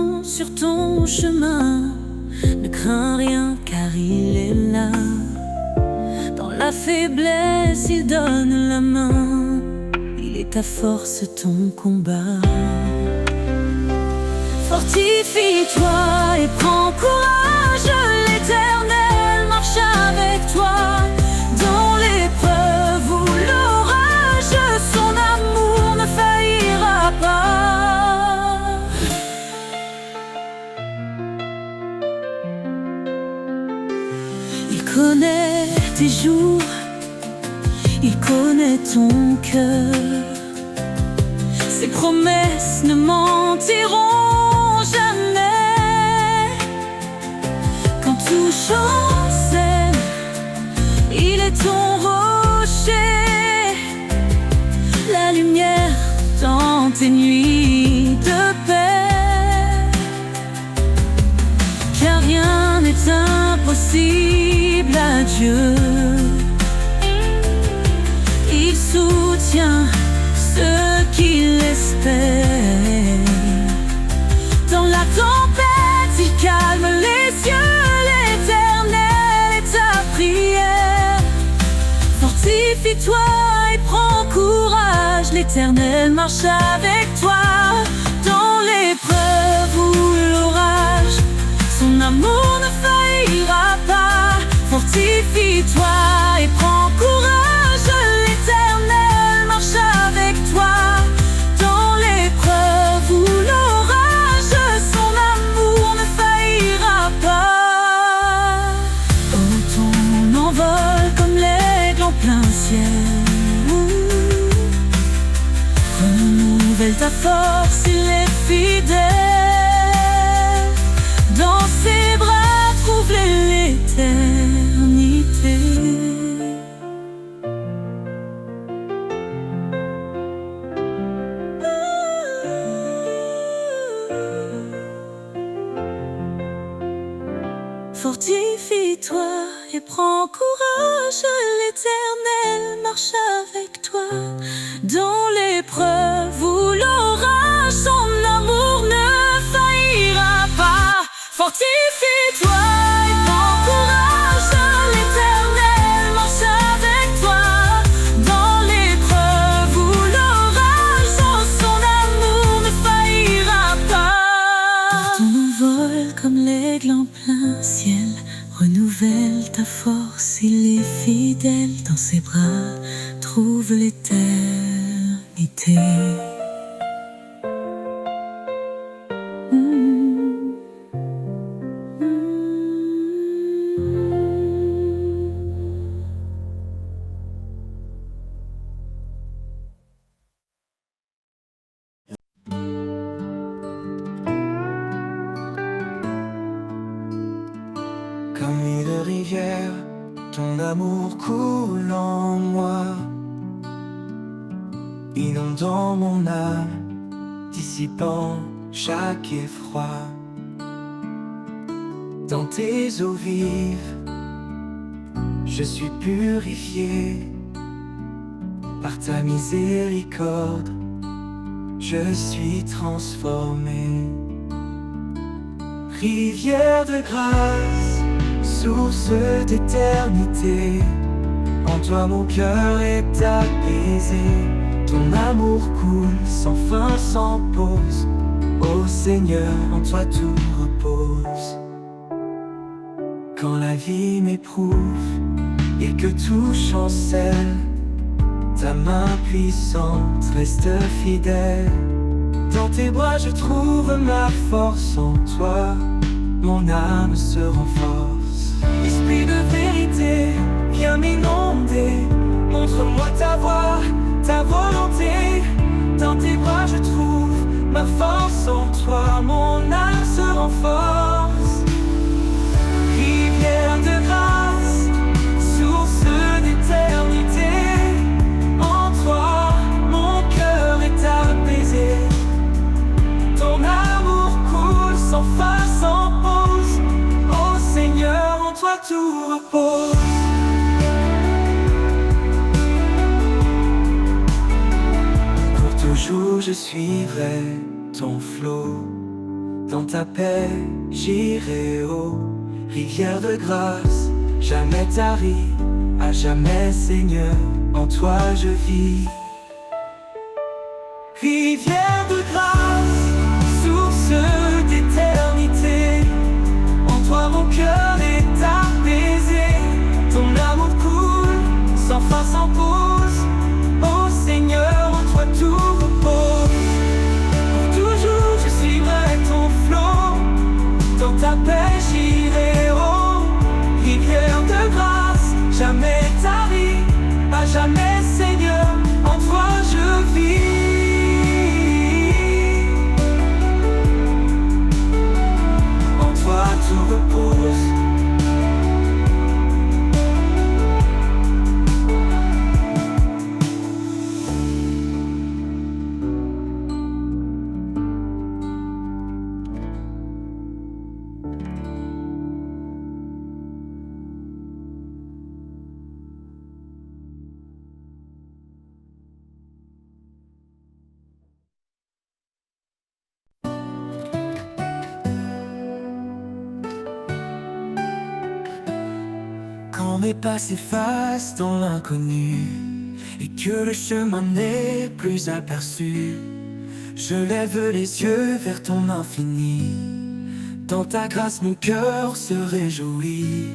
vent sur ton chemin. Ne crains rien car il est là. Dans la faiblesse, il donne la main. Il est ta force, ton combat. Fortifie-toi et prends courage. L'Éternel marche avec toi. Dans l'épreuve ou l'orage, son amour ne faillira pas. Il connaît tes jours, il connaît ton cœur. Ses promesses ne mentiront jamais. Quand tout chancelle, il est ton rocher. La lumière dans tes nuits de paix. Car rien n'est impossible à Dieu. Il soutient ceux qui l'espèrent. Dans la tempête, il calme les cieux. L'Éternel est ta prière. Fortifie-toi et prends courage. L'Éternel marche avec toi. Dans l'épreuve ou l'orage, son amour ne faillira pas. Fortifie-toi et prends courage. L'Éternel marche avec toi. Dans l'épreuve ou l'orage, son amour ne faillira pas. Oh, ton envol comme l'aigle en plein ciel. Renouvelle ta force, il est fidèle. Dans ses bras, trouve l'éternité. Fortifie-toi et prends courage. L'Éternel marche avec toi. Dans l'épreuve ou l'orage, son amour ne faillira pas. Fortifie-toi et prends courage. L'Éternel marche avec toi. Dans l'épreuve ou l'orage, son amour ne faillira pas. Ton envol comme l'aigle en plein ciel. Renouvelle ta force, il est fidèle. Dans ses bras, trouve l'éternité. Comme une rivière, ton amour coule en moi, inondant mon âme, dissipant chaque effroi. Dans tes eaux vives, je suis purifié. Par ta miséricorde, je suis transformé. Rivière de grâce, source d'éternité, en toi mon cœur est apaisé. Ton amour coule sans fin, sans pause. Ô Seigneur, en toi tout repose. Quand la vie m'éprouve et que tout chancelle, ta main puissante reste fidèle. Dans tes bras je trouve ma force, en toi mon âme se renforce. Esprit de vérité, viens m'inonder. Montre-moi ta voix, ta volonté. Dans tes bras je trouve ma force, en toi mon âme se renforce. Rivière de grâce, source d'éternité, en toi mon cœur est apaisé. Ton amour coule sans fin, sans pause. Ô Seigneur, en toi tout repose. Pour toujours je suivrai ton flot. Dans ta paix, j'irai aux rivières de grâce. Jamais tari, à jamais Seigneur, en toi je vis. Rivière de grâce, source d'éternité, en toi mon cœur est apaisé. Ton amour coule, sans fin, sans pause. Ô Seigneur, en toi tout repose. Pour toujours je suivrai ton flot. Dans ta paix j'irai aux rivières de grâce. Jamais tari, à jamais Seigneur, en toi je vis. Tout repose. Quand mes pas s'effacent dans l'inconnu et que le chemin n'est plus aperçu, je lève les yeux vers ton infini. Dans ta grâce mon cœur se réjouit.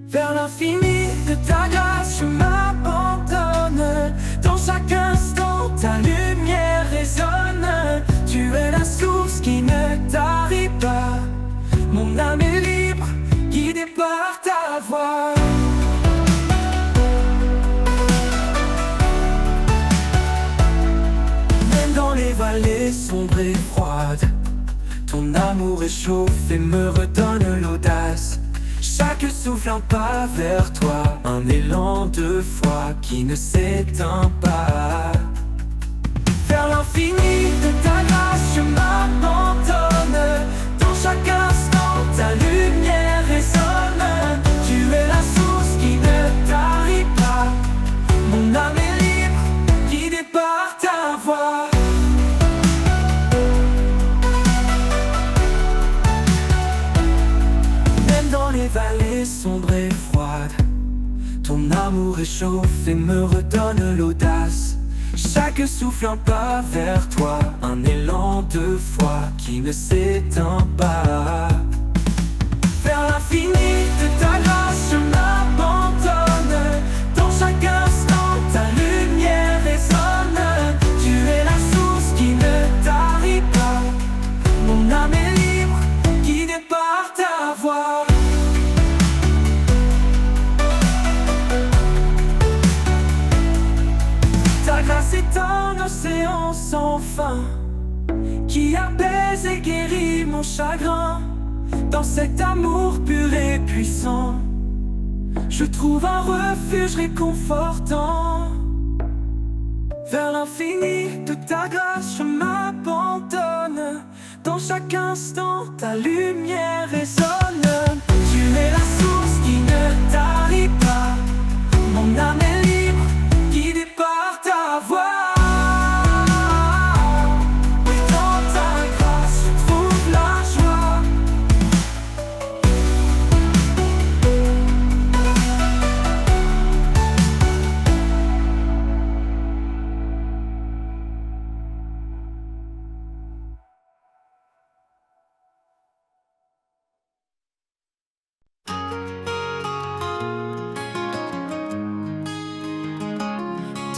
Vers l'infini de ta grâce je m'abandonne. Dans chaque instant ta lumière résonne. Tu es la source qui ne tarit pas. Mon âme est libre, guidée par ta voix. Même dans les vallées sombres et froides, ton amour réchauffe et me redonne l'audace. Chaque souffle un pas vers toi, un élan de foi qui ne s'éteint pas. Vers l'infini de ta grâce je m'abandonne. Dans chaque instant ta lumière résonne. Tu es la source qui ne tarit pas. Mon âme est libre, guidée par ta voix. Même dans les vallées sombres et froides, ton amour réchauffe et me redonne l'audace. Chaque souffle un pas vers toi, un élan de foi qui ne s'éteint pas. Vers l'infini de ta grâce je m'abandonne. Dans chaque instant ta lumière résonne. Tu es la source qui ne tarit pas. Mon âme est libre, guidée par ta voix. Ta grâce est un océan sans fin qui apaise et guérit mon chagrin. Dans cet amour pur et puissant, je trouve un refuge réconfortant. Vers l'infini de ta grâce je m'abandonne. Dans chaque instant ta lumière résonne. Tu es la source qui ne tarit pas. Mon âme est libre, guidée par ta voix.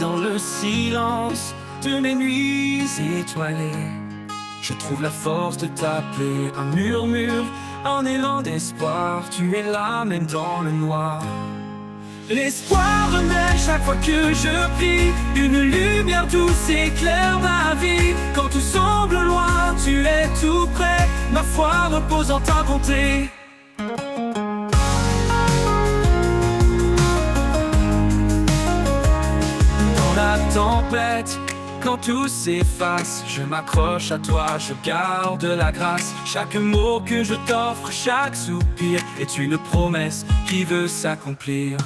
Dans le silence de mes nuits étoilées, je trouve la force de t'appeler. Un murmure, un élan d'espoir. Tu es là même dans le noir. L'espoir renaît chaque fois que je prie. Une lumière douce éclaire ma vie. Quand tout semble loin, tu es tout près. Ma foi repose en ta bonté. La tempête, quand tout s'efface, je m'accroche à toi, je garde la grâce. Chaque mot que je t'offre, chaque soupir est une promesse qui veut s'accomplir.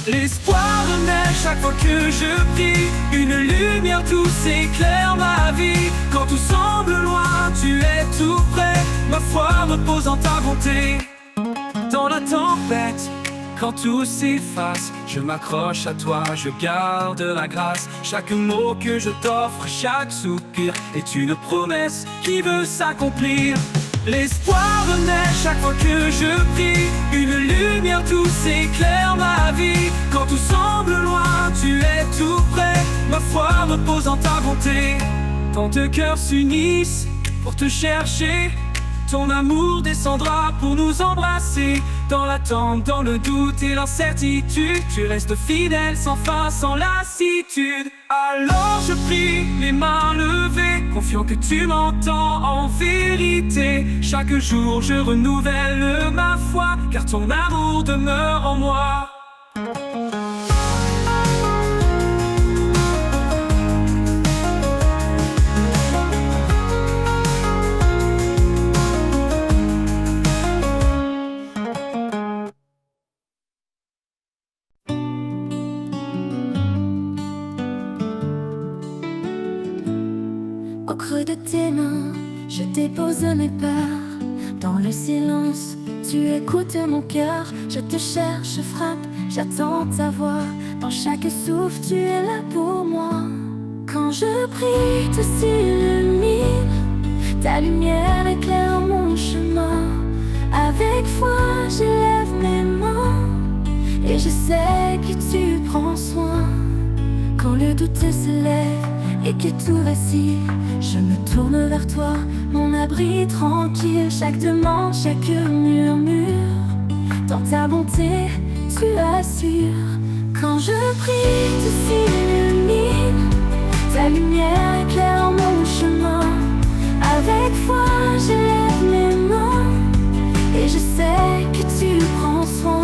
L'espoir renaît chaque fois que je prie. Une lumière douce éclaire ma vie. Quand tout semble loin, tu es tout près. repose en ta bonté. Dans la tempête, quand tout s'efface, je m'accroche à toi, je garde la grâce. Chaque mot que je t'offre, chaque soupir est une promesse qui veut s'accomplir. L'espoir renaît chaque fois que je prie, une lumière douce éclaire ma vie. Quand tout semble loin, tu es tout près, ma foi repose en ta bonté. Tant de cœurs s'unissent pour te chercher, ton amour descendra pour nous embrasser. Dans l'attente, dans le doute et l'incertitude, tu restes fidèle sans fin, sans lassitude. Alors je prie, les mains levées, confiant que tu m'entends en vérité. Chaque jour je renouvelle ma foi, car ton amour demeure en moi. Au creux de tes mains, je dépose mes peurs. Dans le silence, tu écoutes mon cœur. Je te cherche, je frappe, j'attends ta voix. Dans chaque souffle, tu es là pour moi. Quand je prie, tout s'illumine, ta lumière éclaire mon chemin. Avec foi, j'élève mes mains et je sais que tu prends soin. Quand le doute se lève et que tout vacille, je me tourne vers toi, mon abri tranquille. Chaque demande, chaque murmure, dans ta bonté, tu assures. Quand je prie, tout s'illumine, ta lumière éclaire mon chemin. Avec foi, j'élève mes mains et je sais que tu prends soin.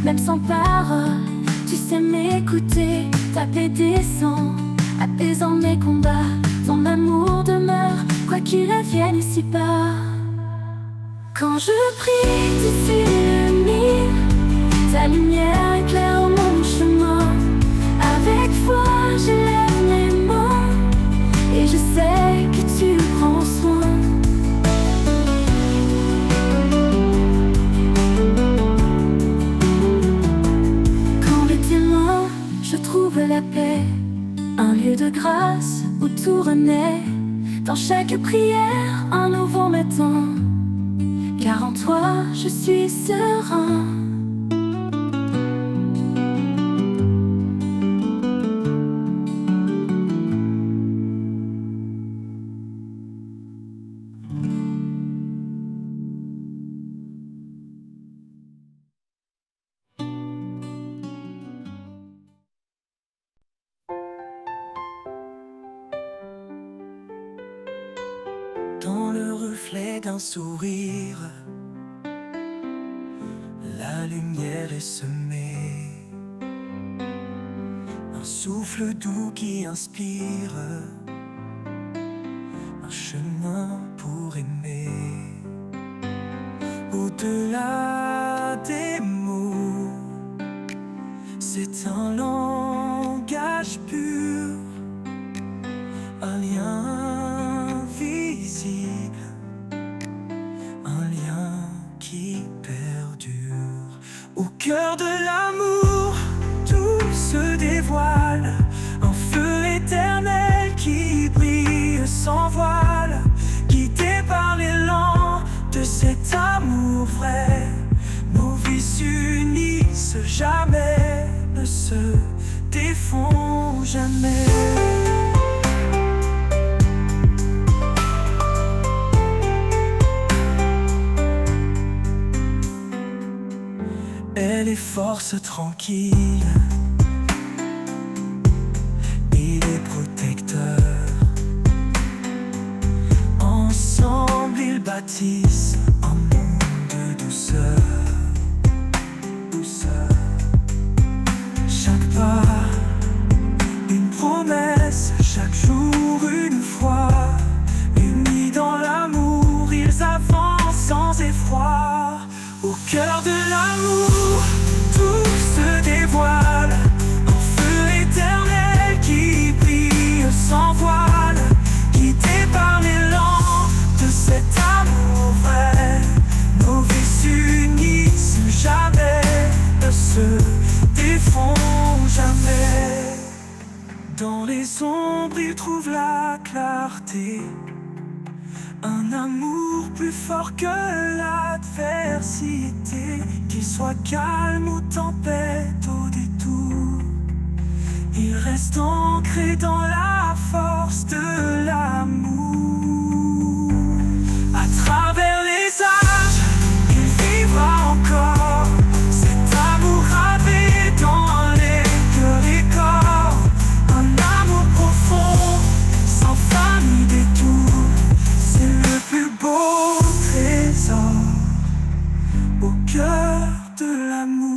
Même sans parole, tu sais m'écouter. Ta paix descend, apaisant mes combats. Ton amour demeure, quoi qu'il advienne ici-bas. Quand je prie, tu s'illumines, ta lumière éclaire mon chemin. Avec foi, j'élève mes mains et je sais que tu prends soin. La paix, un lieu de grâce où tout renaît. Dans chaque prière, un nouveau matin, car en toi je suis serein. Dans le reflet d'un sourire, la lumière est semée. Un souffle doux qui inspire, un chemin pour aimer. Au-delà des mots, c'est un langage pur, un lien visible, un lien qui perdure. Au cœur de l'amour, tout se dévoile, un feu éternel qui brille sans voile, guidé par l'élan de cet amour vrai. Nos vies s'unissent jamais, ne se défont jamais. Elle est force tranquille et les protecteurs. Ensemble ils bâtissent un monde de douceur. Chaque pas, une promesse, chaque jour une foi. Unis dans l'amour, ils avancent sans effroi. Au cœur de l'amour, tout se dévoile. l'ombre il trouve la clarté. Un amour plus fort que l'adversité, qu'il soit calme ou tempête au détour, il reste ancré dans la force de l'amour. À travers les âges, il vivra encore cet amour gravé dans les cœurs et corps. Un amour profond, sans fin ni détour, c'est le plus beau trésor au cœur de l'amour.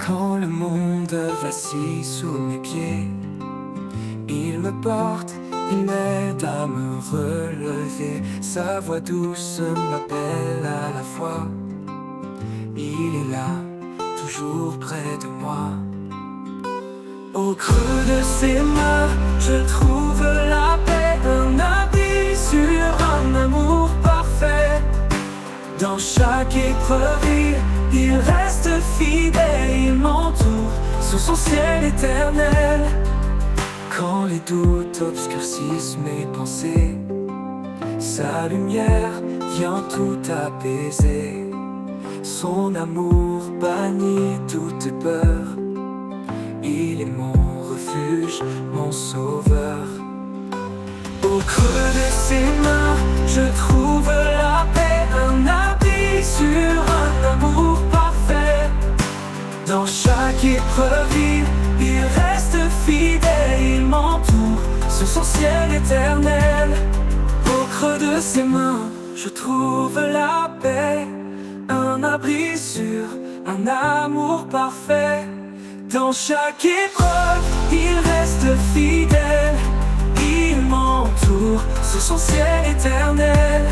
Quand le monde vacille sous mes pieds, il me porte, il m'aide à me relever. Sa voix douce m'appelle à la fois. Il est là, toujours près de moi. Au creux de ses mains, je trouve la paix. Un abri sur un amour parfait. Dans chaque épreuve, il reste fidèle, il m'entoure sous son ciel éternel. Quand les doutes obscurcissent mes pensées, sa lumière vient tout apaiser. Son amour bannit toute peur. Il est mon refuge, mon sauveur. Au creux de ses mains, je trouve la paix. Un abri sur un amour parfait. Dans chaque épreuve, il reste fidèle. Il m'entoure sous son ciel éternel. Au creux de ses mains, je trouve la paix. Un abri sûr, un amour parfait. Dans chaque épreuve, il reste fidèle. Il m'entoure sous son ciel éternel.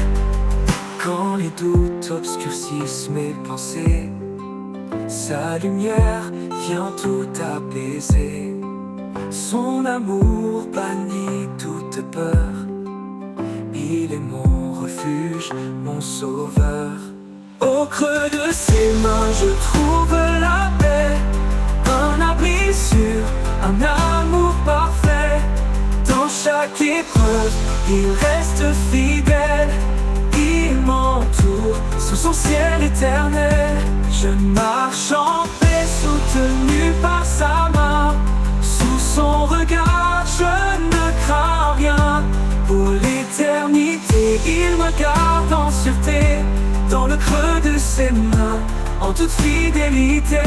Quand les doutes obscurcissent mes pensées, sa lumière vient tout apaiser. Son amour bannit toute peur. Il est mon refuge, mon sauveur. Au creux de ses mains, je trouve la paix. Un abri sûr, un amour parfait. Dans chaque épreuve, il reste fidèle. Il m'entoure sous son ciel éternel. Je marche en paix, soutenu par sa main. Sous son regard, je ne crains rien. Pour l'éternité, il me garde en sûreté. Dans le creux de ses mains, en toute fidélité.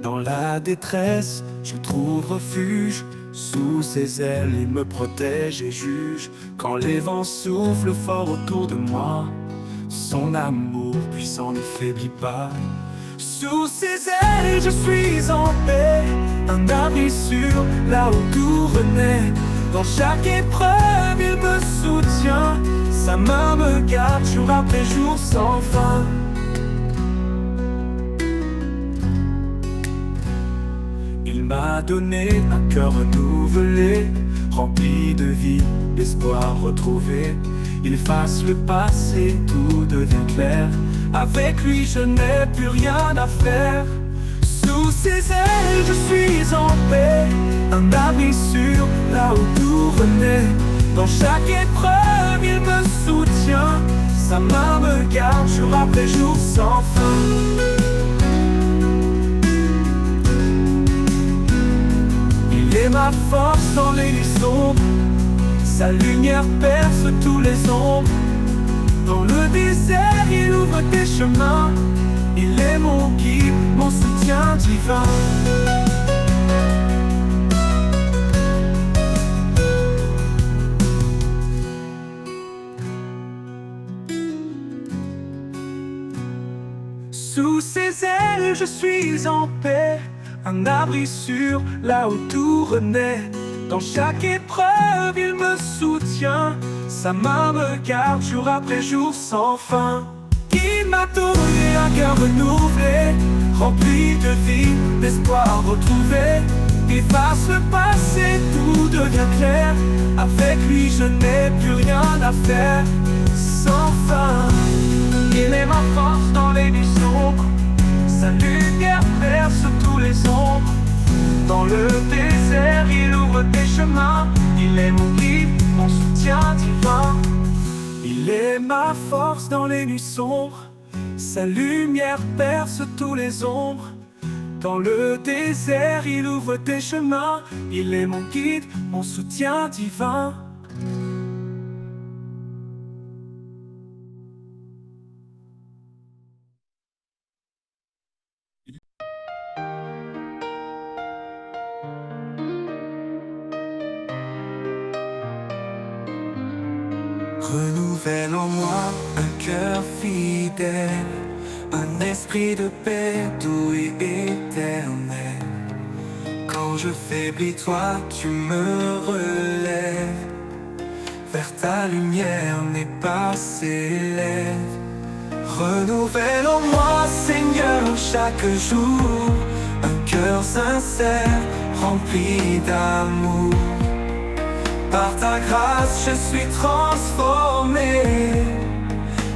Dans la détresse, je trouve refuge. Sous ses ailes, il me protège et juge. Quand les vents soufflent fort autour de moi, son amour puissant ne faiblit pas. Sous ses ailes, je suis en paix. Un abri sûr, là où tout renaît. Dans chaque épreuve, il me soutient. Sa main me garde jour après jour sans fin. Il m'a donné un cœur renouvelé, rempli de vie, d'espoir retrouvé. Il efface le passé, devient clair. Avec lui je n'ai plus rien à faire. Sous ses ailes, je suis en paix, un abri sûr, là où tout renaît. Dans chaque épreuve, il me soutient, sa main me garde jour après jour sans fin. Il est ma force dans les nuits sombres, sa lumière perce tous les ombres. Dans le désert, il ouvre des chemins, il est mon guide, mon soutien divin. Sous ses ailes, je suis en paix, un abri sûr, là où tout renaît. Dans chaque épreuve, il me soutient, sa main me garde jour après jour sans fin. Il m'a donné un cœur renouvelé, rempli de vie, d'espoir retrouvé. Efface le passé, tout devient clair. Avec lui, je n'ai plus rien à faire. Sans fin, il est ma force dans les nuits sombres, sa lumière perce tous les ombres. Dans le désert, il ouvre des chemins, il est mon guide, mon soutien divin. Il est ma force dans les nuits sombres, sa lumière perce tous les ombres. Dans le désert, il ouvre des chemins, il est mon guide, mon soutien divin. Renouvelle en moi un cœur fidèle, un esprit de paix doux et éternel. Quand je faiblis, toi tu me relèves, vers ta lumière mes pas s'élèvent. Renouvelle en moi, Seigneur, chaque jour, un cœur sincère, rempli d'amour. Par ta grâce, je suis transformé,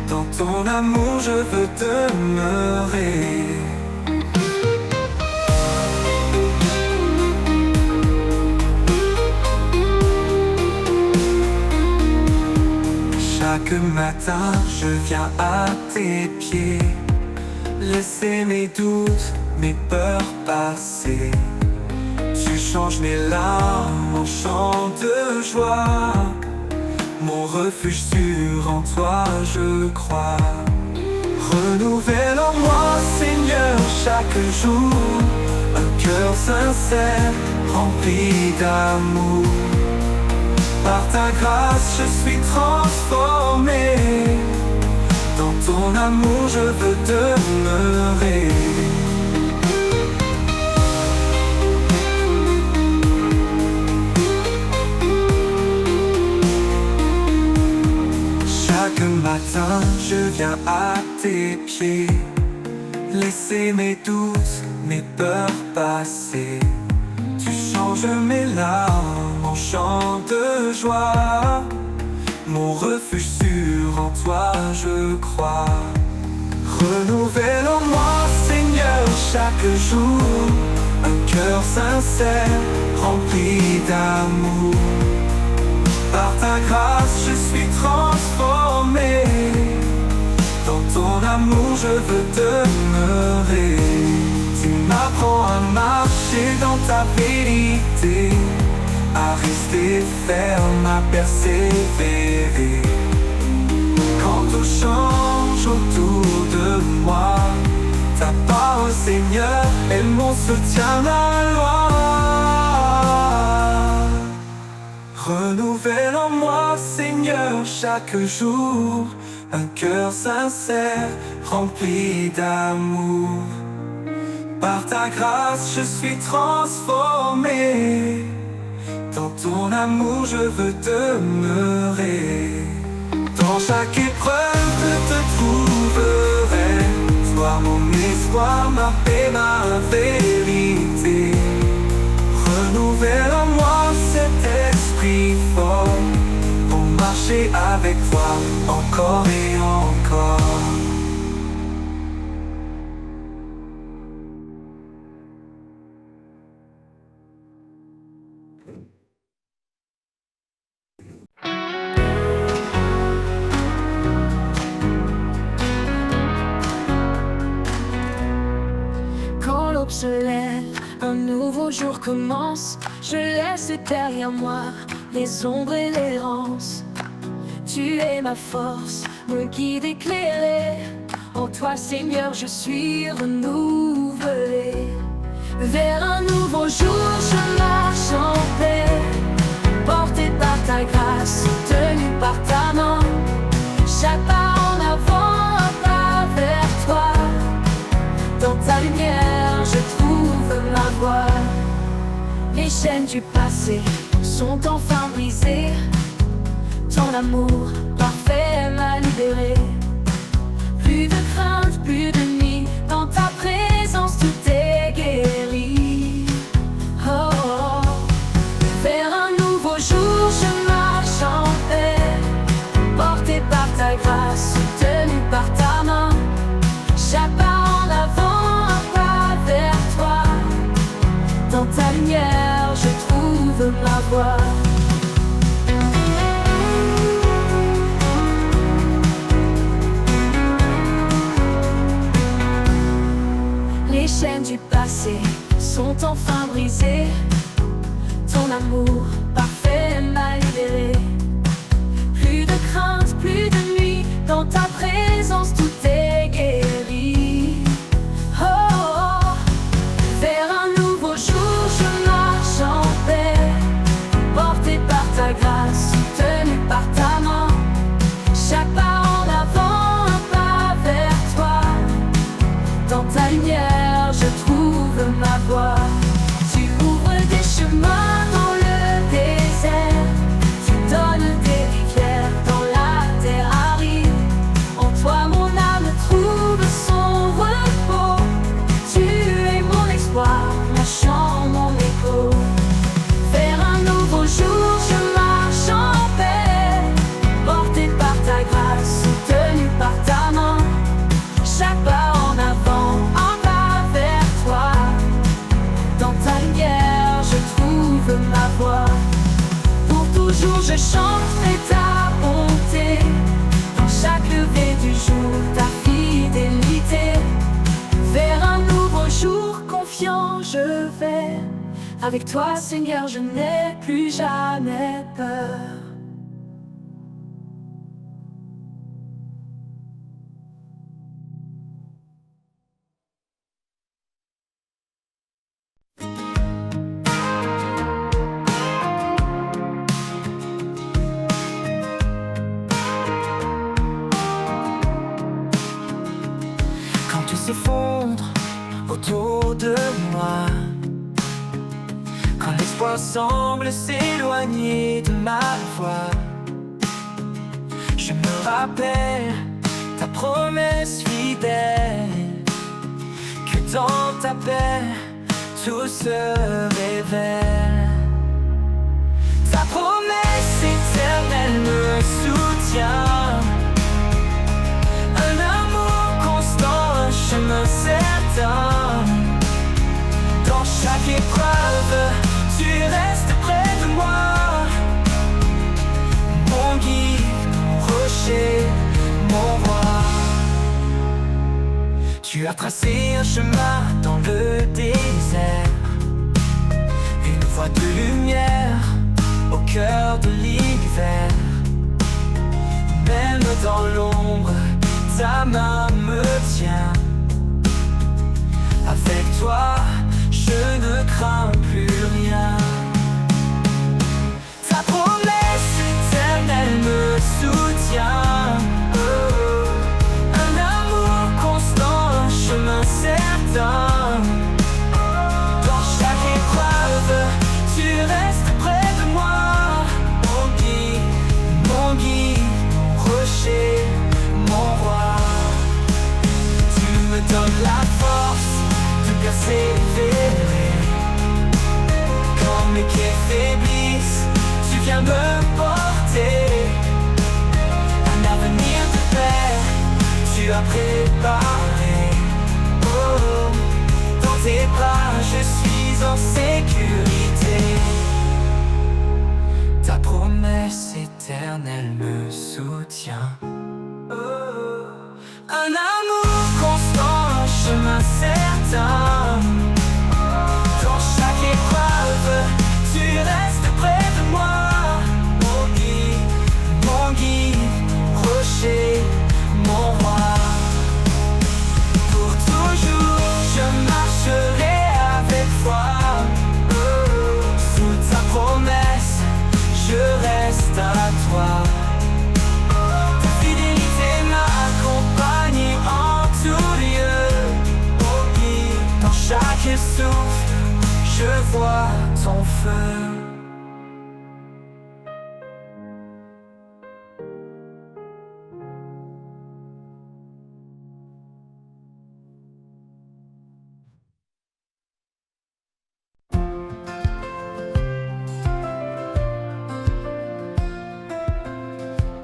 dans ton amour je veux demeurer. Chaque matin, je viens à tes pieds, laisser mes doutes, mes peurs passer. Tu changes mes larmes en chants de joie, mon refuge sûr, en toi je crois. Renouvelle en moi, Seigneur, chaque jour, un cœur sincère, rempli d'amour. Par ta grâce, je suis transformé, dans ton amour je veux demeurer. Chaque matin, je viens à tes pieds, laisser mes doutes, mes peurs passer. Tu changes mes larmes en chants de joie, mon refuge sûr, en toi je crois. Renouvelle en moi, Seigneur, chaque jour, un cœur sincère, rempli d'amour. Par ta grâce, je suis transformé, dans ton amour je veux demeurer. Tu m'apprends à marcher dans ta vérité, à rester ferme, à persévérer. Quand tout change autour de moi, ta parole, Seigneur, est mon soutien, ma loi. Renouvelle en moi, Seigneur, chaque jour, un cœur sincère, rempli d'amour. Par ta grâce, je suis transformé, dans ton amour je veux demeurer. Dans chaque épreuve je te trouverai, sois mon espoir, ma paix, ma vérité. Renouvelle en moi cet esprit fort, pour marcher avec toi encore et encore. Quand l'aube se lève, un nouveau jour commence. Je laisse derrière moi les ombres et l'errance. Tu es ma force, me guide éclairé. En toi, Seigneur, je suis renouvelé. Vers un nouveau jour, je marche en paix, porté par ta grâce, soutenu par ta main. Chaque pas en avant, un pas vers toi. Dans ta lumière, je trouve ma voie. Les chaînes du passé sont enfin brisées. Ton amour parfait m'a libéré. Plus de crainte, plus de nuit. Dans ta présence, tout est guéri. Oh, oh. Vers un nouveau jour, je marche en paix, porté par ta grâce, soutenu par ta main. Chaque pas en avant, un pas vers toi. Dans ta lumière, je trouve ma voie. Les chaînes du passé sont enfin brisées. Ton amour parfait m'a libéré. Plus de crainte, plus de nuit. Dans ta présence, tout est guéri. Oh, oh, oh. Vers un nouveau jour, je marche en paix, porté par ta grâce, soutenu par ta main. Chaque pas en avant, un pas vers toi. Dans ta lumière, je trouve ma voie. Tu ouvres des chemins dans le désert. Tu donnes des rivières dans la terre aride. En toi, mon âme trouve son repos. Tu es mon espoir, mon chant, mon écho. Vers un nouveau jour, je marche en paix, porté par ta grâce, soutenu par ta main. Chaque pas en avant, un pas vers toi. Dans ta lumière, je trouve ma voie. Pour toujours, je chanterai ta bonté. Dans chaque lever du jour, ta fidélité. Vers un nouveau jour, confiant, je vais. Avec toi, Seigneur, je n'ai plus jamais peur. Quand tout s'effondre autour de moi, quand l'espoir semble s'éloigner de ma voix, je me rappelle ta promesse fidèle, que dans ta paix tout se révèle. Ta promesse éternelle me soutient, un amour constant, un chemin certain. Dans chaque épreuve, tu restes près de moi, mon guide, mon rocher, mon roi. Tu as tracé un chemin dans le désert, une voie de lumière au cœur de l'hiver. Même dans l'ombre, ta main me tient. Avec toi, je ne crains plus rien. Ta promesse éternelle me soutient, un amour constant, un chemin certain. Dans chaque épreuve, tu restes près de moi, mon guide, mon rocher, mon roi. Tu me donnes la force de persévérer. Quand mes pieds faiblissent, tu viens me porter. Un avenir de paix, tu as préparé. Oh, dans tes bras, je suis en sécurité. soutien. Un amour constant, un chemin certain. Dans chaque épreuve, tu restes près de moi. Mon guide, rocher, mon roi. Pour toujours, je marcherai avec toi. Sous ta promesse, je reste à toi. Ta fidélité m'accompagne en tout lieu. Dans chaque souffle, je vois ton feu.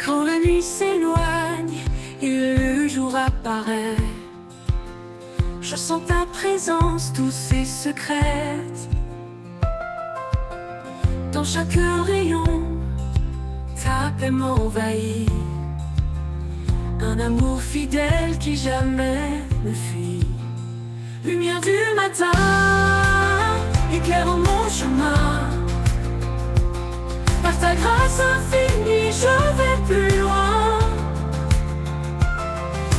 Quand la nuit s'éloigne et le jour apparaît, je sens ta présence douce et secrète. Dans chaque rayon, ta paix m'envahit. Un amour fidèle qui jamais ne fuit. Lumière du matin, éclairant mon chemin. Par ta grâce infinie, je vais plus loin.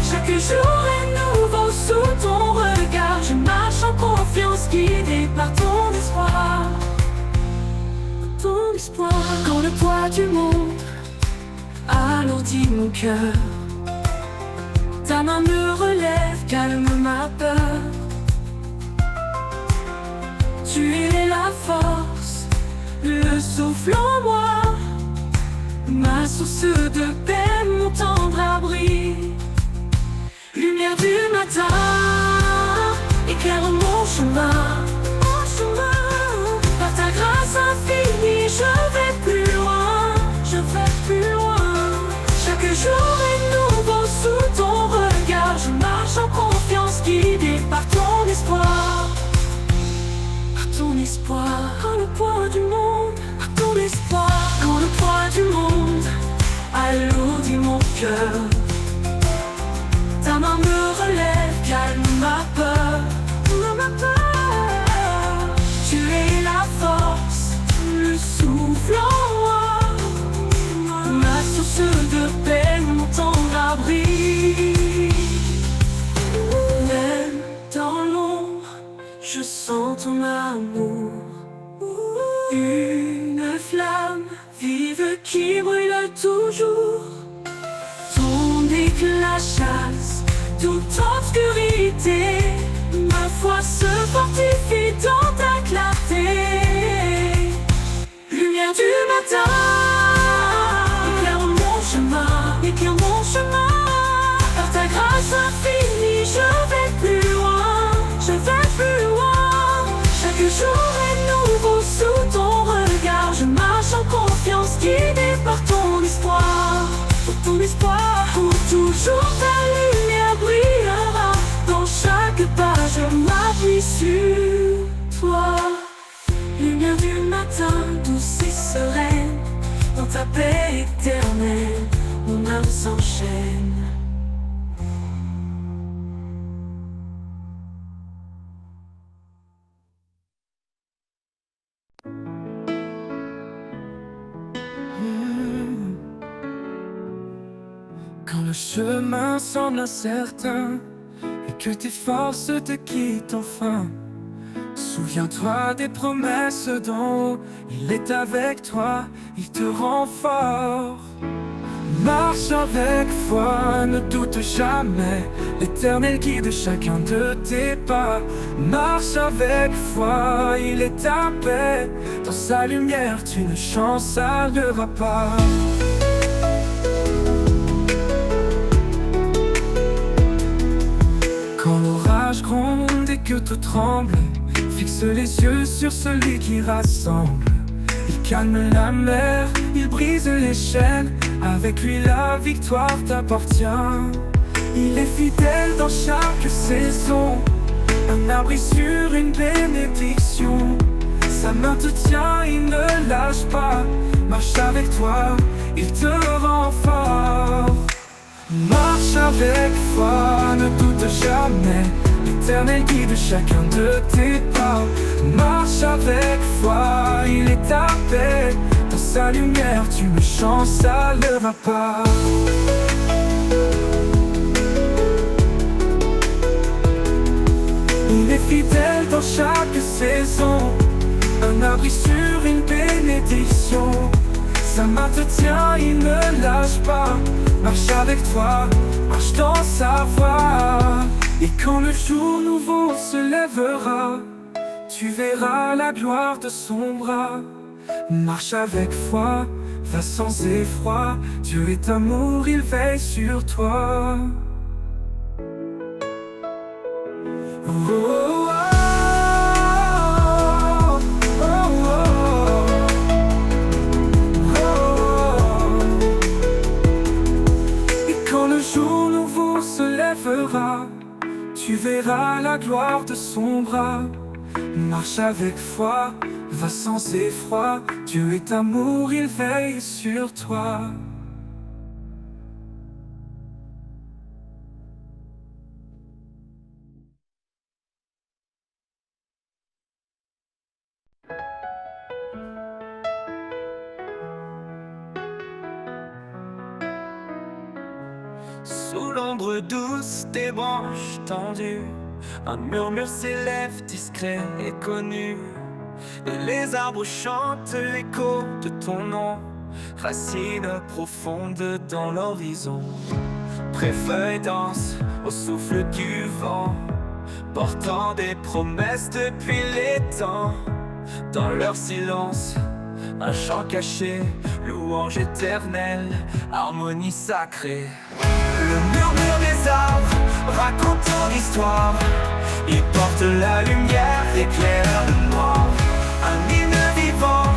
Chaque jour est nouveau sous ton regard. Je marche en confiance, guidé par ton espoir. Ton espoir. Quand le poids du monde alourdit mon cœur, ta main me relève, calme ma peur. Tu es la force, le souffle en moi, ma source de paix, mon tendre abri. Lumière du matin, éclaire mon chemin. Par ta grâce infinie, je vais plus loin, je vais plus loin. Chaque jour est nouveau sous ton regard. Je marche en confiance, guidé par ton espoir. Par ton espoir. Quand le poids du monde, par ton espoir. Quand le poids du monde alourdit mon cœur, ta main me relève, calme ma peur. Tu es la force, le souffle en moi, ma source de paix, mon tendre abri. Même dans l'ombre, je sens ton amour. Une flamme vive qui brûle toujours. Ton éclat chasse toute obscurité. Ma foi se fortifie dans ta clarté. Lumière du matin, éclaire mon chemin, éclaire mon chemin. Par ta grâce infinie, je vais plus loin, je vais plus loin. Chaque jour est nouveau sous ton regard. Je marche en confiance, guidé par ton espoir. Pour ton espoir, pour toujours ta lumière brillera. Dans chaque pas, je m'appuie sur toi. Lumière du matin, douce et sereine. Dans ta paix éternelle, mon âme s'enchaîne. Quand le chemin semble incertain et que tes forces te quittent enfin, souviens-toi des promesses d'en haut. Il est avec toi, il te rend fort. Marche avec foi, ne doute jamais. L'Éternel guide chacun de tes pas. Marche avec foi, il est ta paix. Dans sa lumière, tu ne chancelleras pas. Quand l'orage gronde et que tout tremble, fixe les yeux sur celui qui rassemble. Il calme la mer, il brise les chaînes. Avec lui la victoire t'appartient. Il est fidèle dans chaque saison, un abri sur une bénédiction. Sa main te tient, il ne lâche pas. Marche avec toi, il te rend fort. Marche avec foi, ne doute jamais. L'Éternel guide chacun de tes pas. Marche avec foi, il est ta paix. Dans sa lumière, tu me chantes, ça ne va pas. Il est fidèle dans chaque saison, un abri sur une bénédiction. Sa main te tient, il ne lâche pas. Marche avec toi, marche dans sa voie. Et quand le jour nouveau se lèvera, tu verras la gloire de son bras. Marche avec foi, va sans effroi. Dieu est amour, il veille sur toi. Oh, oh, oh, oh. Et quand le jour nouveau se lèvera, tu verras la gloire de son bras. Marche avec foi, va sans effroi. Dieu est amour, il veille sur toi. Sous l'ombre douce des branches tendues, un murmure s'élève discret et connu. Les arbres chantent l'écho de ton nom, racines profondes dans l'horizon. Préfeuilles dansent au souffle du vent, portant des promesses depuis les temps. Dans leur silence, un chant caché, louange éternelle, harmonie sacrée. Le murmure des arbres raconte ton histoire. Il porte la lumière, éclaire le noir. Un hymne vivant,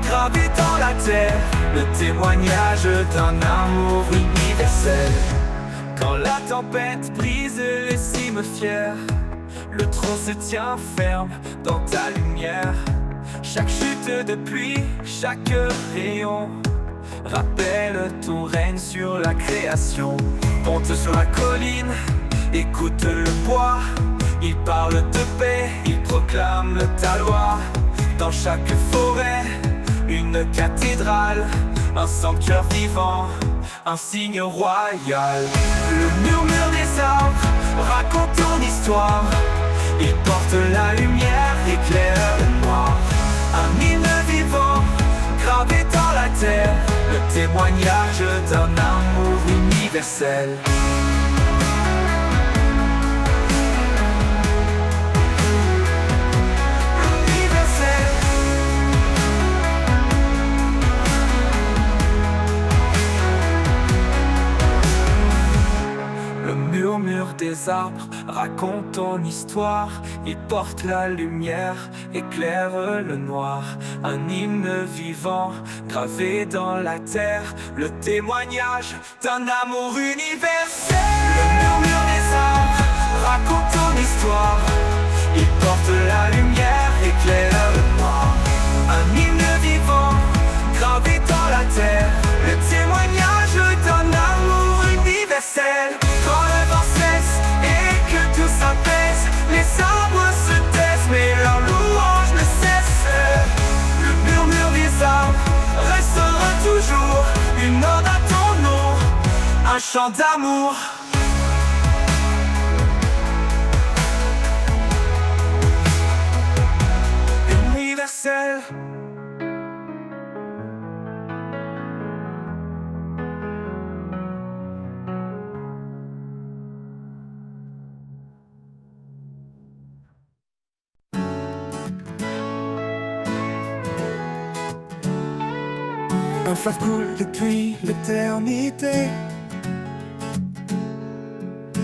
gravé dans la terre, le témoignage d'un amour universel. Quand la tempête brise les cimes fières, le trône se tient ferme dans ta lumière. Chaque chute de pluie, chaque rayon rappelle ton règne sur la création. Monte sur la colline, écoute le bois. Il parle de paix, il proclame ta loi. Dans chaque forêt, une cathédrale, un sanctuaire vivant, un signe royal. Le murmure des arbres raconte ton histoire. Il porte la lumière, éclaire le noir. Un hymne vivant, gravé dans la terre, le témoignage d'un amour universel. Le murmure des arbres raconte ton histoire. Il porte la lumière, éclaire le noir. Un hymne vivant, gravé dans la terre, le témoignage d'un amour universel. Le murmure des arbres raconte ton histoire. Il porte la lumière, éclaire le noir. Un hymne vivant, gravé dans la terre, le témoignage d'un amour universel. Quand le vent cesse et que tout s'apaise, les arbres se taisent mais leur louange ne cesse. Le murmure des arbres restera toujours une ode à ton nom, un chant d'amour. Universel. Un fleuve coule depuis l'éternité.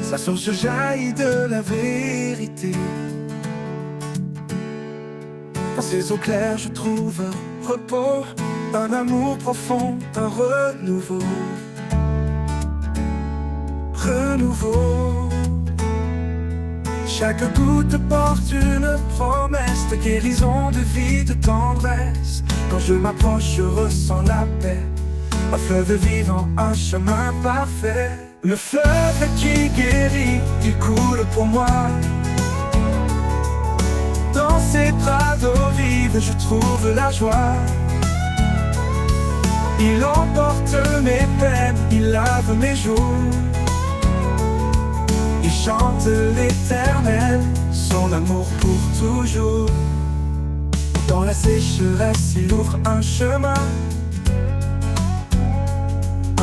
Sa source jaillit de la vérité. Dans ses eaux claires je trouve un repos, un amour profond, un renouveau. Renouveau. Chaque goutte porte une promesse de guérison de vie, de tendresse. Quand je m'approche, je ressens la paix. Un fleuve vivant, un chemin parfait. Le fleuve qui guérit, il coule pour moi. Dans ses bras d'eau vive, je trouve la joie. Il emporte mes peines, il lave mes jours. Il chante l'Éternel, son amour pour toujours. Dans la sécheresse, il ouvre un chemin.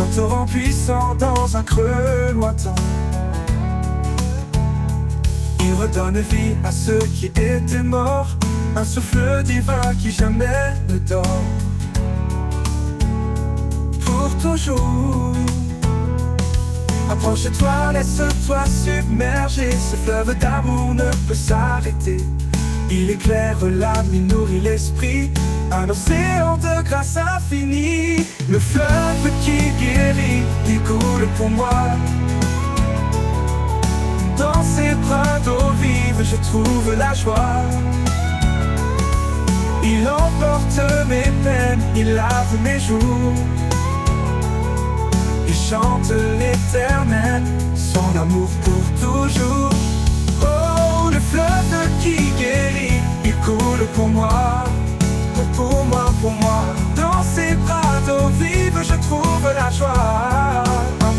Un torrent puissant dans un creux lointain. Il redonne vie à ceux qui étaient morts. Un souffle divin qui jamais ne dort. Pour toujours. Approche-toi, laisse-toi submerger. Ce fleuve d'amour ne peut s'arrêter. Il éclaire l'âme, il nourrit l'esprit. Un océan de grâce infinie. Le fleuve qui guérit, il coule pour moi. Dans ses bras d'eau vive, je trouve la joie. Il emporte mes peines, il lave mes jours. Il chante l'Éternel, son amour pour toujours. Oh, le fleuve qui guérit, il coule pour moi. Pour moi, pour moi. Dans ses bras d'eau vive, je trouve la joie.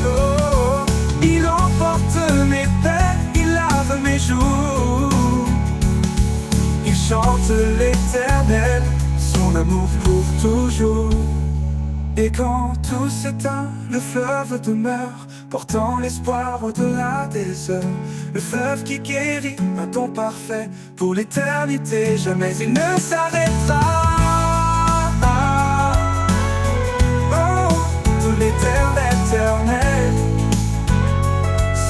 Oh, il emporte mes peines, il lave mes jours. Il chante l'Éternel, son amour pour toujours. Et quand tout s'éteint, le fleuve demeure, portant l'espoir au-delà des heures. Le fleuve qui guérit, un don parfait pour l'éternité, jamais il ne s'arrêtera. Oh, de l'éternel, éternel,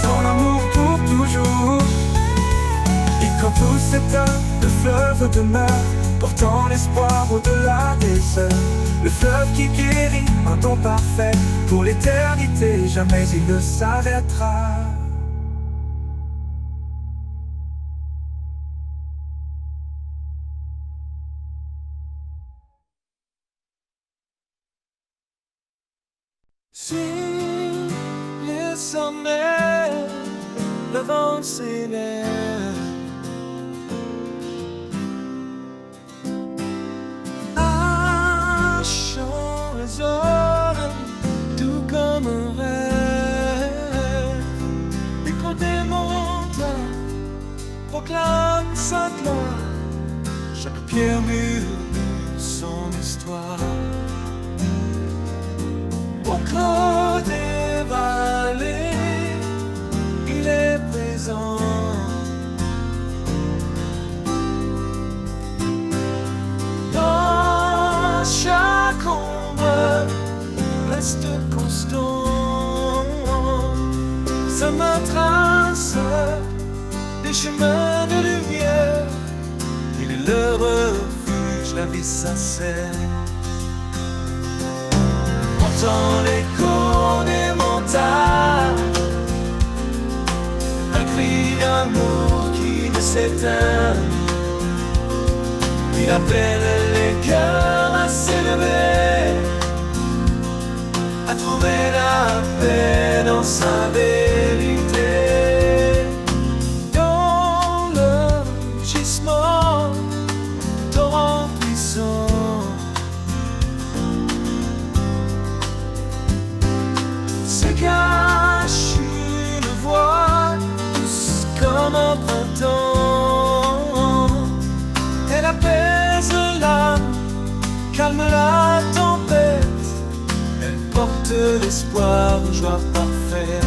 son amour pour toujours. Et quand tout s'éteint, le fleuve demeure, portant l'espoir au-delà des heures. Le fleuve qui guérit, un don parfait pour l'éternité, jamais il ne s'arrêtera. Si le sommet, le vent s'élève, tout comme un rêve. L'écho des montagnes proclame sa gloire. Chaque pierre murmure son histoire. Au creux des vallées, il est présent. Dans chaque ombre reste constant. Ça me trace des chemins de lumière. Il est le refuge, la vie sincère. Entends l'écho des montagnes, un cri d'amour qui ne s'éteint. Il appelle les cœurs à s'élever, à trouver la paix dans sa vérité. Dans le gisement, torrent puissant, se cache une voix douce comme un printemps. Elle apaise l'âme, calme la tempête. Elle porte l'espoir, joie parfaite.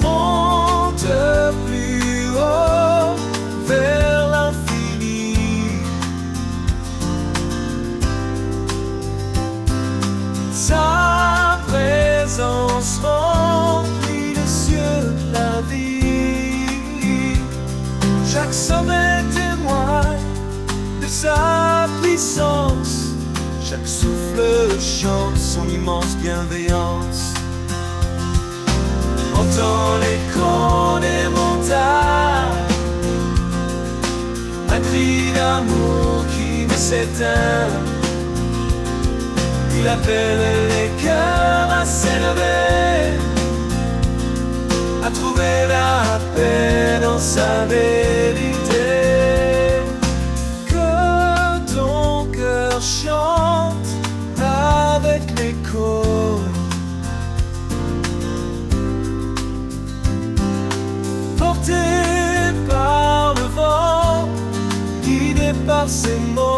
Monte plus haut vers l'infini. Sa présence remplit les cieux, la vie. Chaque sommet témoigne de sa puissance. Chaque souffle chante son immense bienveillance. Entends l'écho des montagnes, s'éteint. Il appelle les cœurs à s'élever, à trouver la paix dans sa vérité. Que ton cœur chante avec l'écho, porté par le vent, guidé par ses mots.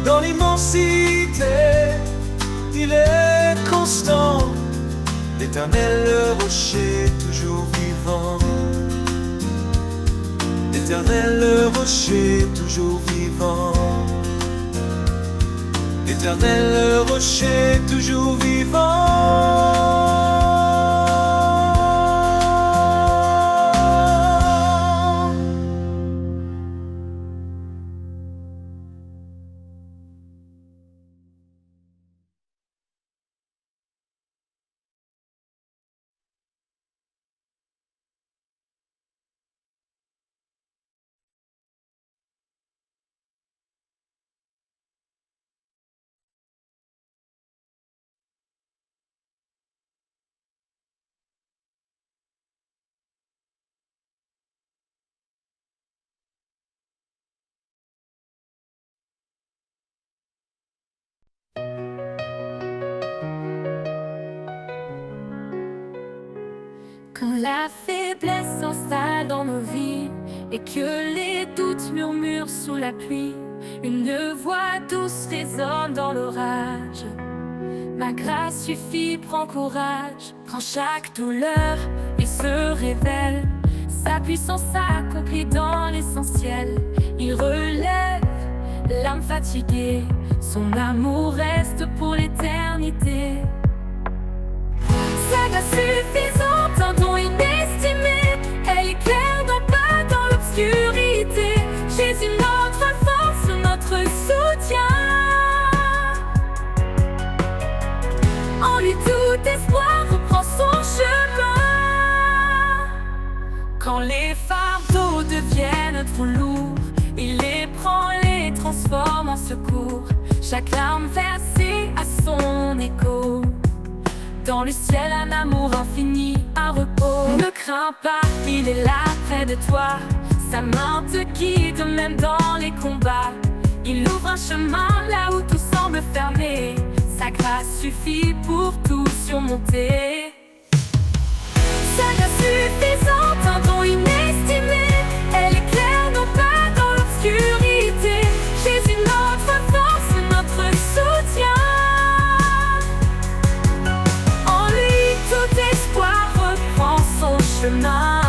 Dans l'immensité, il est constant, l'Éternel, le rocher toujours vivant. L'Éternel, le rocher toujours vivant. L'Éternel, le rocher toujours vivant. Quand la faiblesse s'installe dans nos vies et que les doutes murmurent sous la pluie, une voix douce résonne dans l'orage. Ma grâce suffit, prends courage. Prends chaque douleur et se révèle. Sa puissance s'accomplit dans l'essentiel. Il relève l'âme fatiguée. Son amour reste pour l'éternité. Sa grâce suffisante, un don inestimé. Elle éclaire nos pas dans l'obscurité. Jésus, notre force, notre soutien. En lui tout espoir reprend son chemin. Quand les fardeaux deviennent trop lourds, il les prend, les transforme en secours. Chaque larme versée a son écho. Dans le ciel, un amour infini, un repos. Ne crains pas, il est là près de toi. Sa main te guide même dans les combats. Il ouvre un chemin là où tout semble fermé. Sa grâce suffit pour tout surmonter. Sa grâce suffisante, un don inestimé. Elle éclaire nos pas dans l'obscurité. Jésus, notre force, notre soutien. Tout espoir reprend son chemin.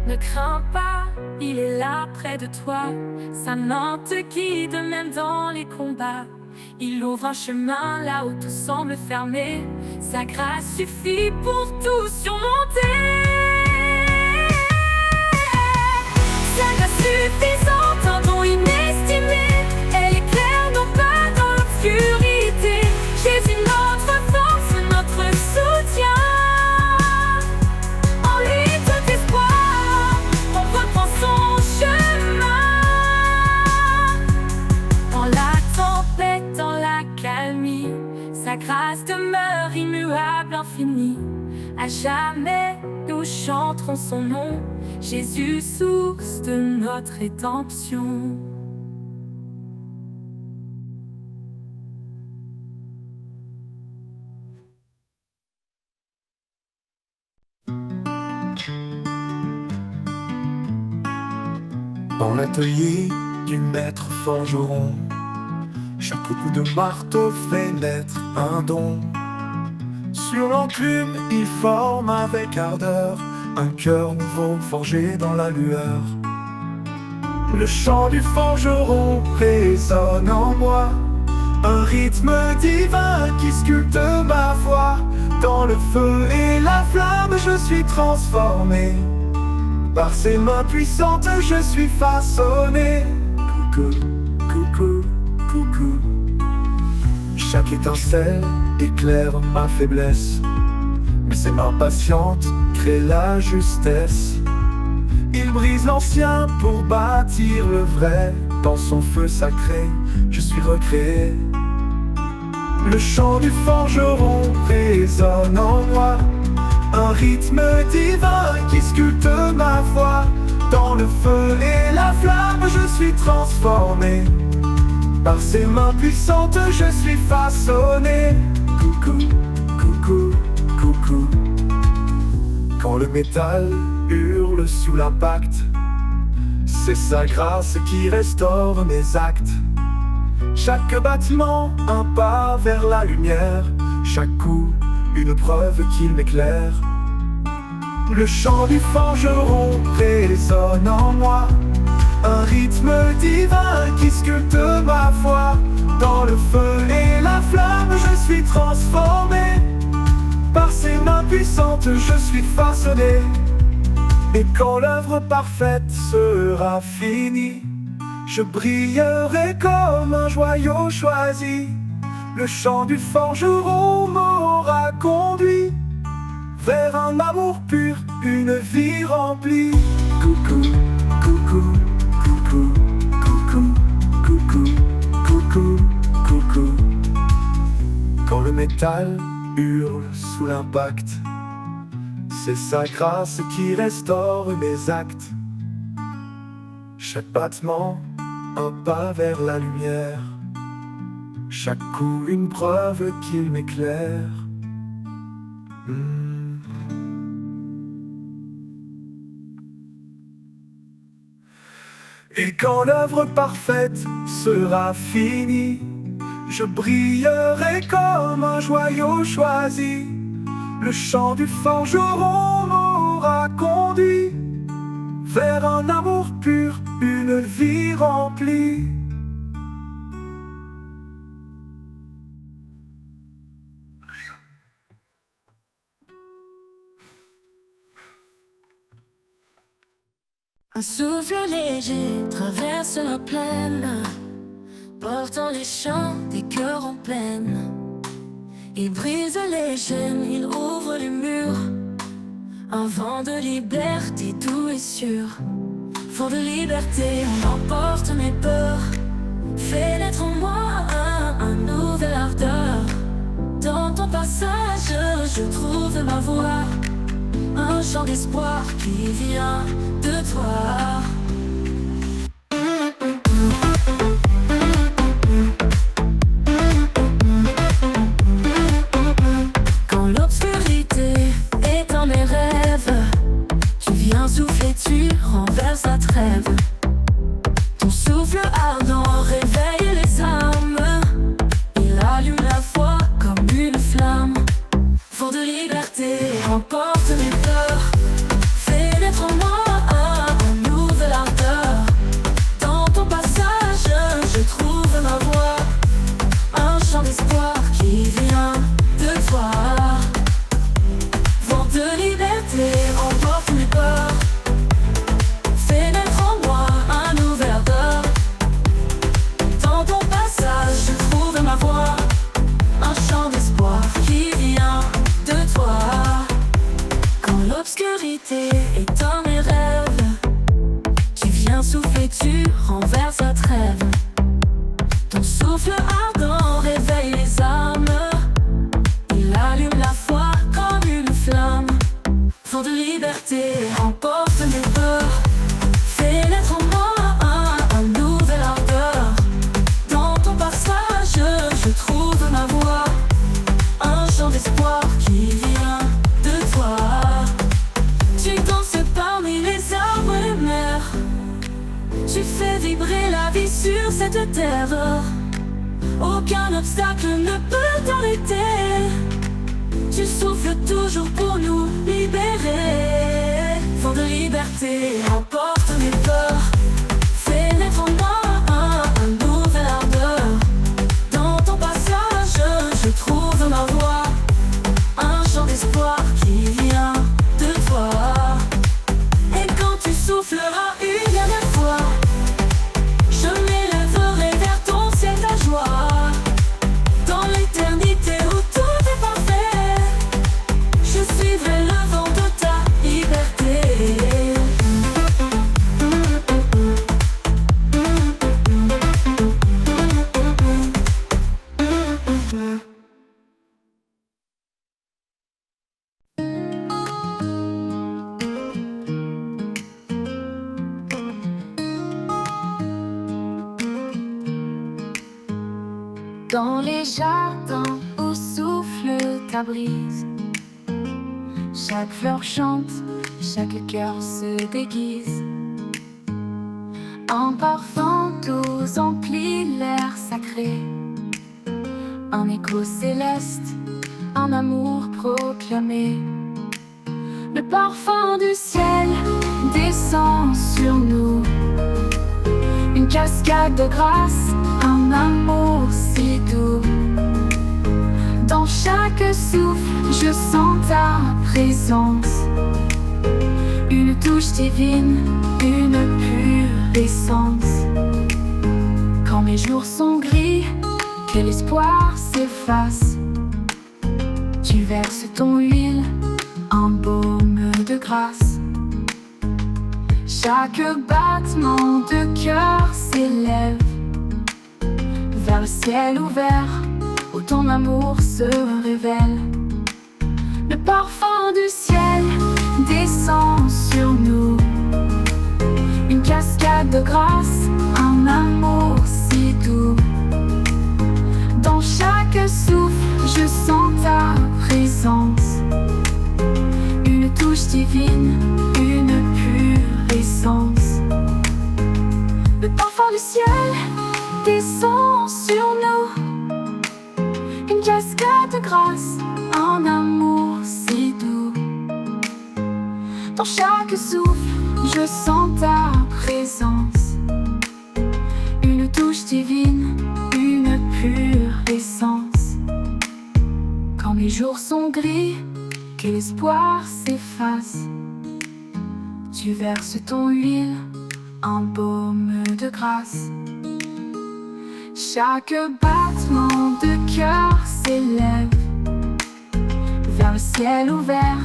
Ne crains pas, il est là près de toi. Sa main te guide même dans les combats. Il ouvre un chemin là où tout semble fermé. Sa grâce suffit pour tout surmonter. Sa grâce suffisante, un don inestimé. Elle éclaire nos pas dans l'obscurité. Jésus, notre force, notre soutien. En lui tout espoir, on reprend son chemin. Dans la tempête, dans la calmie, sa grâce demeure immuable, infinie. À jamais nous chanterons son nom, Jésus, source de notre rédemption. Dans l'atelier du maître forgeron, chaque coup de marteau fait naître un don. Sur l'enclume, il forme avec ardeur un cœur nouveau forgé dans la lueur. Le chant du forgeron résonne en moi, un rythme divin qui sculpte ma voix. Dans le feu et la flamme, je suis transformé. Par ses mains puissantes, je suis façonné. Coucou, coucou, coucou. Chaque étincelle éclaire ma faiblesse, mais ses mains patientes créent la justesse. Il brise l'ancien pour bâtir le vrai. Dans son feu sacré, je suis recréé. Le chant du forgeron résonne en moi, un rythme divin qui sculpte ma voix. Dans le feu et la flamme, je suis transformé. Par ses mains puissantes, je suis façonné. Coucou, coucou, coucou. Quand le métal hurle sous l'impact, c'est sa grâce qui restaure mes actes. Chaque battement, un pas vers la lumière. Chaque coup, une preuve qu'il m'éclaire. Le chant du forgeron résonne en moi, un rythme divin qui sculpte ma foi. Dans le feu et la flamme, je suis transformé. Par ses mains puissantes, je suis façonné. Et quand l'œuvre parfaite sera finie, je brillerai comme un joyau choisi. Le chant du forgeron m'aura conduit vers un amour pur, une vie remplie. Coucou, coucou, coucou, coucou, coucou, coucou, coucou. Quand le métal hurle sous l'impact, c'est sa grâce qui restaure mes actes. Chaque battement, un pas vers la lumière. Chaque coup, une preuve qu'il m'éclaire. Et quand l'œuvre parfaite sera finie, je brillerai comme un joyau choisi. Le chant du forgeron m'aura conduit vers un amour pur, une vie remplie. Un souffle léger traverse la plaine, portant les chants des cœurs en peine. Il brise les chaînes, il ouvre les murs. Un vent de liberté doux et sûr. Vent de liberté, on emporte mes peurs. Fais naître en moi un nouvel ardeur. Dans ton passage, je trouve ma voix. Un chant d'espoir qui vient de toi. Quand l'obscurité éteint mes rêves, tu viens souffler, tu renverses la trêve. Ton souffle ardent réveille les âmes. Il allume la foi comme une flamme. Vent de liberté emporte mes peurs. Fais naître en moi un nouvel ardeur. Dans ton passage, je trouve ma voix. Un chant d'espoir qui vient de toi. Vent de liberté emporte mes peurs. Fais naître en moi un nouvel ardeur. Dans ton passage, je trouve ma voix. Un chant d'espoir qui vient de toi. Quand l'obscurité éteint mes rêves, tu viens souffler, tu renverses la trêve. Ton souffle ardent réveille les âmes. Il allume la foi comme une flamme. Vent de liberté emporte mes peurs. Fais naître en moi un nouvel ardeur. Dans ton passage, je trouve ma voix. Un chant d'espoir qui vient de toi. Tu danses parmi les arbres et les mers. Tu fais vibrer la vie sur cette terre. Aucun obstacle ne peut t'arrêter. Tu souffles toujours pour nous libérer. Vent de liberté emporte mes peurs. Fais naître en moi un nouvel ardeur. Dans ton passage, je trouve ma voix. Un chant d'espoir qui vient de toi. Et quand tu souffleras une dernière fois, je m'élèverai vers ton ciel ta joie. Dans l'éternité où tout est parfait, je suivrai le vent de ta liberté. dans les jardins où souffle ta brise. Chaque fleur chante, chaque cœur se déguise. Un parfum doux emplit l'air sacré, un écho céleste, un amour proclamé. Le parfum du ciel descend sur nous, une cascade de grâce, un amour si doux. Dans chaque souffle, je sens ta présence, une touche divine, une pure essence. Quand mes jours sont gris, que l'espoir s'efface, tu verses ton huile, un baume de grâce. Chaque battement de cœur s'élève vers le ciel ouvert où ton amour se révèle. Le parfum du ciel descend sur nous, une cascade de grâce, un amour si doux. Dans chaque souffle, je sens ta présence, une touche divine, une pure essence. Le parfum du ciel descend sur nous, une cascade de grâce, un amour si doux. Dans chaque souffle, je sens ta présence, une touche divine, une pure essence. Quand les jours sont gris, que l'espoir s'efface, tu verses ton huile, un baume de grâce. Chaque battement de cœur s'élève vers le ciel ouvert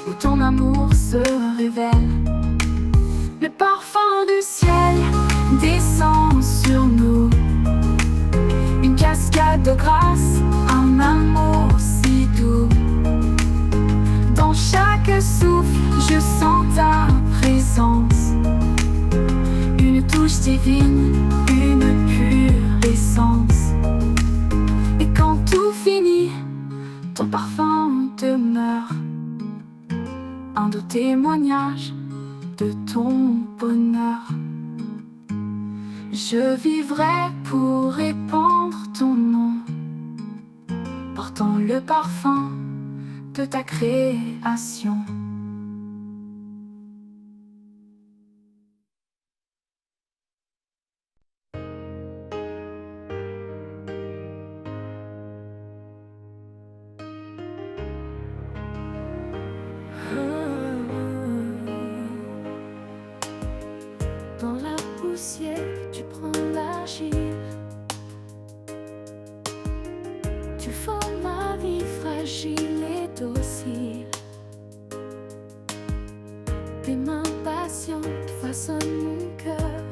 où ton amour se révèle. Le parfum du ciel descend sur nous, une cascade de grâce, un amour si doux. Dans chaque souffle, je sens ta présence, une touche divine, une pure essence. Et quand tout finit, ton parfum demeure, un doux témoignage de ton bonheur. Je vivrai pour répandre ton nom, portant le parfum de ta création. Dans la poussière, tu prends l'argile, tu formes ma vie fragile et docile. Tes mains patientes façonnent mon cœur,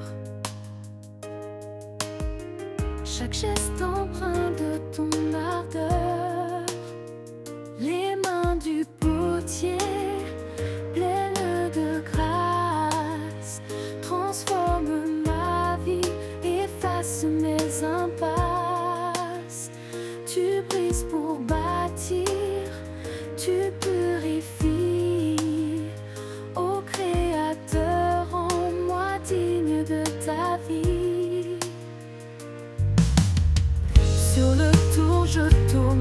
chaque geste empreint de ton ardeur. Les mains du potier, pleines de grâce, transforment ma vie, effacent mes impasses. Tu brises pour bâtir, tu purifies. Ô Créateur, rends-moi digne de ta vie. Sur le tour, je tourne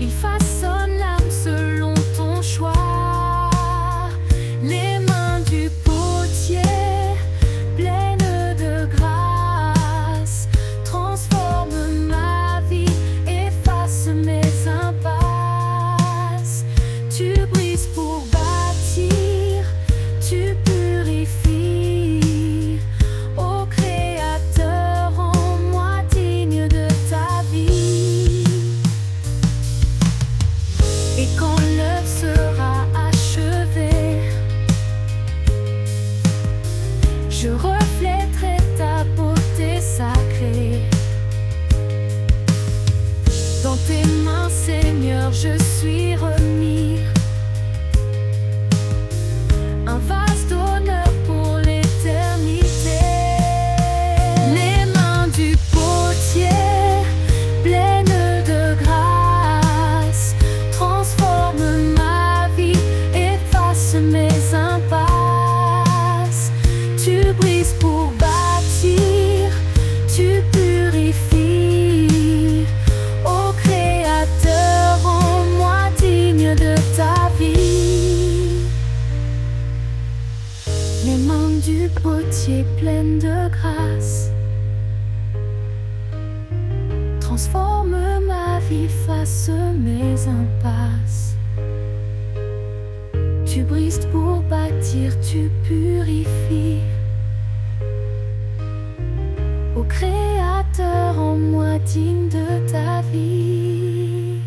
Il façonne l'âme selon ton choix. Les mains du potier, pleines de grâce, transforment ma vie, effacent mes impasses. Tu brises pour bâtir, tu purifies. Ô Créateur, rends-moi digne de ta vie. Et quand l'œuvre sera achevée, je reflèterai ta beauté sacrée. Dans tes mains, Seigneur, je suis remis, un vase d'honneur pour l'éternité. Les mains du potier, pleines de grâce, transforment ma vie, effacent mes impasses. Tu brises pour bâtir, tu purifies. Ô Créateur, rends-moi digne de ta vie. Les mains du potier pleines de grâce transforment ma vie, efface mes impasses. Tu brises pour bâtir, tu purifies. Ô Créateur, rends-moi digne de ta vie.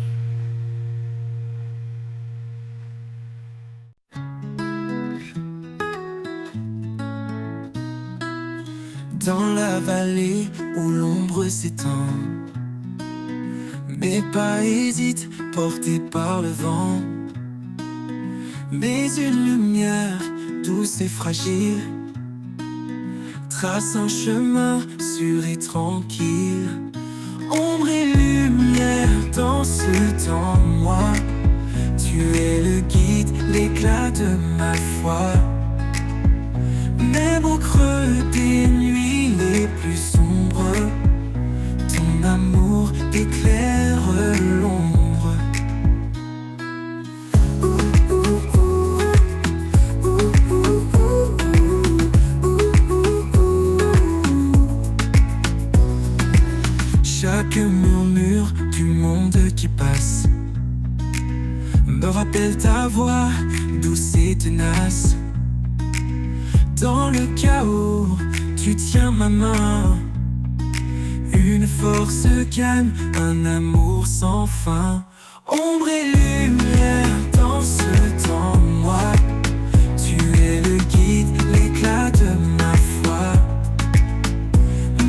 Dans la vallée où l'ombre s'étend, mes pas hésitent, portés par le vent. Mais une lumière douce et fragile trace un chemin sûr et tranquille. Ombre et lumière dans ce temps, moi, tu es le guide, l'éclat de ma foi. Même au creux des nuits les plus sombres, ton amour éclaire l'ombre. Chaque murmure du monde qui passe me rappelle ta voix douce et tenace. Dans le chaos, tu tiens ma main, une force calme, un amour sans fin. Ombre et lumière dans ce temps, moi, tu es le guide, l'éclat de ma foi.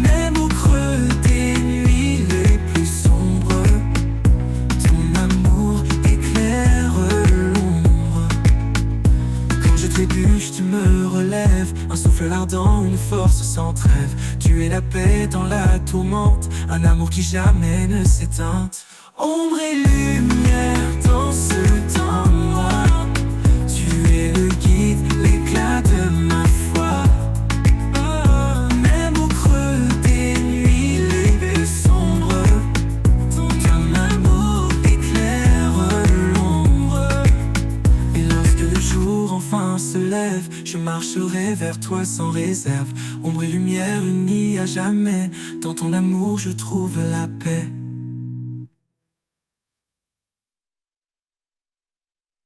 Même au creux des nuits les plus sombres, ton amour éclaire l'ombre. Quand je trébuche, tu me relèves, un souffle ardent, une force sans trêve. Tu es la paix dans la tourmente, un amour qui jamais ne s'éteint. Ombre et lumière dans ce temps, moi, tu es le guide, l'éclat de ma foi. Même au creux des nuits les plus sombres, ton amour éclaire l'ombre. Et lorsque le jour enfin se lève, je marcherai vers toi sans réserve. Ombre et lumière unies à jamais, dans ton amour je trouve la paix.